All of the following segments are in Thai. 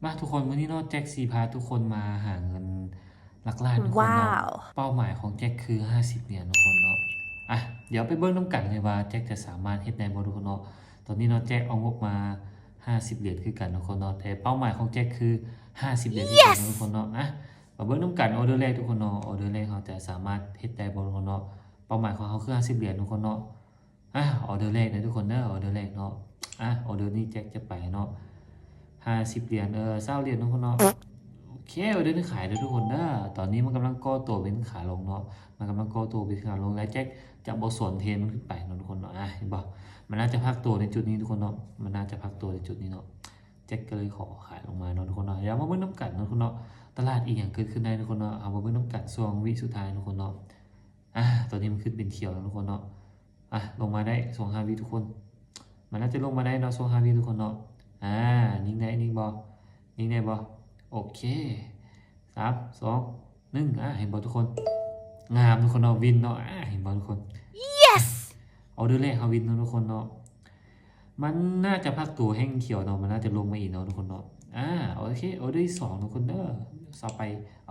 มาทุกคนวันนี้เนาะแจ็คซีพาทุกคนมาหาเงินหลักล้านทุกคนว้าเนาะวเป้าหมายของแจ็คคือ50 เหรียญทุกคนเนาะอ่ะเดี๋ยวไปเบิ้งน้ำกันเลยว่าแจ็คจะสามารถเฮ็ดได้บ่ทุกคนเนาะตอนนี้เนาะแจ็คเอางบมา50 เหรียญคือกันทุกคนเนาะแต่เป้าหมายของแจ็คคือ50 เหรียญคือกันทุกคนเนาะอ่ะมาเบิ้งน้ำกันออเดอร์แรกทุกคนเนาะออเดอร์แรกเขาจะสามารถเฮ็ดได้บ่ทุกคนเนาะเป้าหมายของเขาคือ50 เหรียญทุกคนเนาะอ่ะออเดอร์แรกนะทุกคนเด้อออเดอร์แรกเนาะอ่ะออเดอร์นี้แจ็คจะไปเนาะ50 เหรียญ20 เหรียญทุกคนเนาะ โอเคเดี๋ยวนี้ขายแล้วทุกคนนะตอนนี้มันกำลังก่อตัวเป็นขาลงเนาะมันกำลังก่อตัวเป็นขาลงแล้วแจ็คจะบอสวนเทรนมันขึ้นไปเนาะทุกคนเนาะเห็นป่ะมันน่าจะพักตัวในจุดนี้ทุกคนเนาะมันน่าจะพักตัวในจุดนี้เนาะแจ็คก็เลยขอขายลงมาเนาะทุกคนเนาะอย่ามาเบิ่งน้ำกันเนาะทุกคนเนาะตลาดอีกอย่างเกิดขึ้นได้ทุกคนเนาะเอามาเบิ่งน้ำกันช่วงวิสุดท้ายทุกคนเนาะตอนนี้มันขึ้นเป็นเขียวแล้วทุกคนเนาะลงมาได้ช่วง5 วิทุกคนมันน่าจะลงมาได้เนาะช่วง5 วิทุกคนเนาะนิ่งได้นิ่งบอนิ่งได้บอโอเค3 2 1เห็นบอทุกคนงามทุกคนเนาะวินเนาะเห็นบอทุกคน yes เอาเดือนแรกเขาวินเนาะทุกคนเนาะมันน่าจะพักตัวแห้งเขียวเนาะมันน่าจะลงมาอีกเนาะทุกคนเนาะโอเคเอาได้2ทุกคนเด้อเอ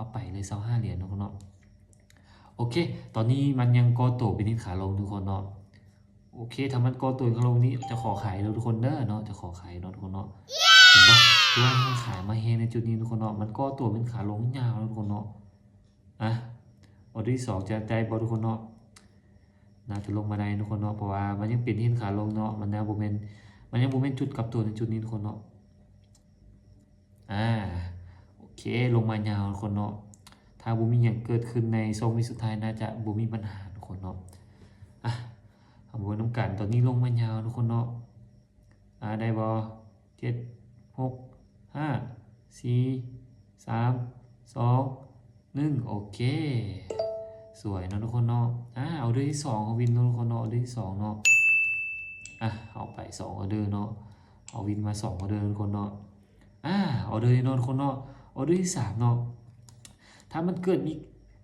าไปเลย25 เหรียญทุกคนเนาะโอเคตอนนี้มันยังก่อตัวเป็นทิศขาลงทุกคนเนาะโอเคถ้ามันก่อตัวขาลงนี้จะขอขายแล้วทุกคนเด้อเนาะจะขอขายเนาะทุกคนเนาะเห็นปะคือว่ามันขายมาแฮงในจุดนี้ทุกคนเนาะมันก่อตัวเป็นขาลงยาวแล้วทุกคนเนาะอ่ะออเดอร์ที่2จะใจบอทุกคนเนาะน่าจะลงมาได้ทุกคนเนาะเพราะว่ามันยังเป็นที่ขาลงเนาะมันยังบ่แม่นจุดกลับตัวในจุดนี้ทุกคนเนาะอ่าโอเคลงมายาวทุกคนเนาะถ้าบ่มีหยังเกิดขึ้นในทรงวิสุดท้ายน่าจะบ่มีปัญหาทุกคนเนาะอ่ะเอาบ่น้ำกันตอนนี้ลงมายาวทุกคนเนาะได้บ่7 6 5 4 3 2 1โอเคสวยเนาะทุกคนเนาะเอาเดอร์ที่2เอาวินเนาะทุกคนเนาะออเดอร์ที่2เนาะเอาไป2ออเดอร์เนาะเอาวินมา2ออเดอร์ทุกคนเนาะออเดอร์เนาะทุกคนเนาะออเดอร์ที่3เนาะถ้ามันเกิดมี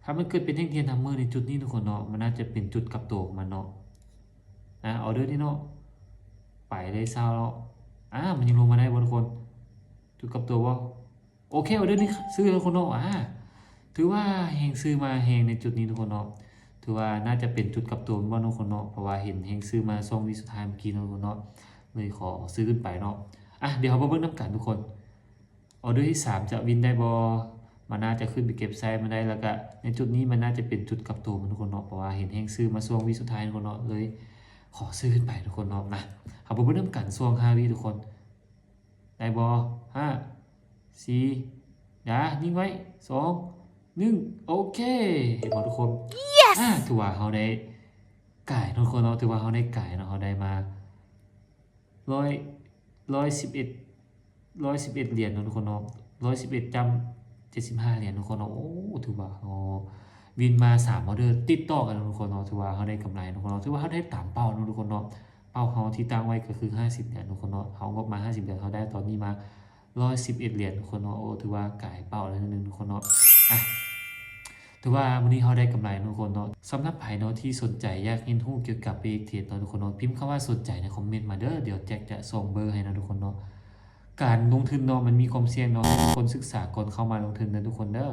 ถ้ามันเกิดเป็นแท่งเทียนทัมเมอร์ในจุดนี้ทุกคนเนาะมันน่าจะเป็นจุดกลับตัวของมันเนาะออเดอร์ที่เนาะไปได้เศร้าแล้วมันยังลงมาได้บ่ทุกคนจุดกลับตัวบ่โอเคออเดอร์นี้ซื้อแล้วทุกคนเนาะถือว่าเฮงซื้อมาเฮงในจุดนี้ทุกคนเนาะถือว่าน่าจะเป็นจุดกลับตัวบ้านทุกคนเนาะเพราะว่าเห็นเฮงซื้อมา2 วิสุดท้ายเมื่อกี้เนาะทุกคนเนาะเลยขอซื้อขึ้นไปเนาะเดี๋ยวเรามาเบิ่งน้ำกันทุกคนออเดอร์ที่3จะวินได้บ่มันน่าจะขึ้นไปเก็บไซส์มันได้แล้วก็ในจุดนี้มันน่าจะเป็นจุดกลับตัวมันทุกคนเนาะเพราะว่าเห็นเฮงซื้อมา2 วิสุดท้ายทุกคนเนาะเลยขอซื้อขึ้นไปทุกคนเนาะเอามาเบิ่งน้ำกันช่วง5 วิทุกคนได้บ่5 4นิ่งไว้2 1โอเคเห็นบ่ทุกคน yes ถือว่าเขาได้ไก่ทุกคนเนาะถือว่าเขาได้ไก่เนาะเขาได้มา111 เหรียญเนาะทุกคนเนาะ111.75 เหรียญทุกคนเนาะโอ้ถือว่าเขาวินมา3 ออเดอร์ติดต่อกันทุกคนเนาะถือว่าเขาได้กำไรทุกคนเนาะถือว่าเขาได้ตามเป้าเนาะทุกคนเนาะเป้าเขาที่ตั้งไว้ก็คือ50 เหรียญทุกคนเนาะเขางบมา50 เหรียญเขาได้ตอนนี้มา111 เหรียญทุกคนเนาะโอ้ถือว่าไก่เป้าแล้วนึงทุกคนเนาะถือว่าวันนี้เขาได้กำไรทุกคนเนาะสำหรับใครเนาะที่สนใจอยากเรียนรู้เกี่ยวกับเบรกเทรดเนาะทุกคนเนาะพิมพ์คำว่าสนใจในคอมเมนต์มาเด้อเดี๋ยวแจ็คจะส่งเบอร์ให้นะทุกคนเนาะการลงทุนเนาะมันมีความเสี่ยงเนาะให้ทุกคนศึกษาก่อนเข้ามาลงทุนนะทุกคนเด้อ